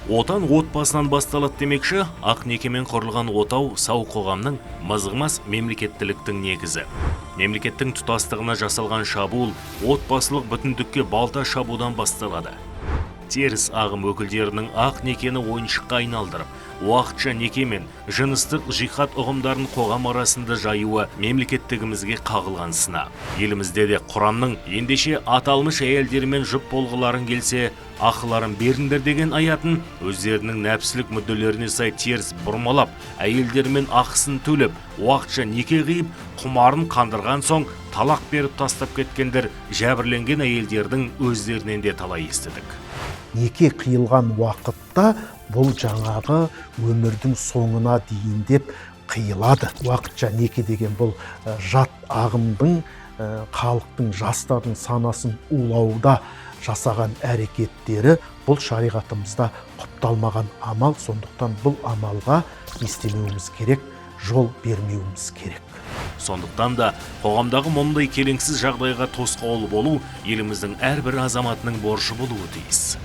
Отан отбасынан басталады демекші, ақ некемен құрылған отау сау қоғамның мызғымас мемлекеттіліктің негізі. Мемлекеттің тұтастығына жасалған шабуыл отбасылық бүтіндікке балта шабудан басталады. Теріс ағым өкілдерінің ақ некені ойыншыққа айналдырып, уақытша неке мен жыныстық жихад ұғымдарын қоғам арасында жаюы мемлекеттігімізге қағылған сына. Елімізде де Құранның ендеше аталмыш әйелдермен жұп болғыларың келсе, ақыларын беріңдер деген аятын өздерінің нәпсілік мүдделеріне сай теріс бұрмалап, әйелдермен ақысын төлеп, уақытша неке қиып, құмарын қандырған соң талақ беріп тастап кеткендер жәбірленген әйелдердің өздерінен де талай естідік. Неке қиылған уақытта бұл жаңағы өмірдің соңына дейін деп қиылады. Уақытша неке деген бұл жат ағымдың, халықтың, жастардың санасын улауда жасаған әрекеттері бұл шариғатымызда құпталмаған амал, сондықтан бұл амалға істемеуіміз керек, жол бермеуіміз керек. Сондықтан да қоғамдағы мұндай келеңсіз жағдайға тосқауыл болу еліміздің әрбір азаматының борышы болуы тиіс.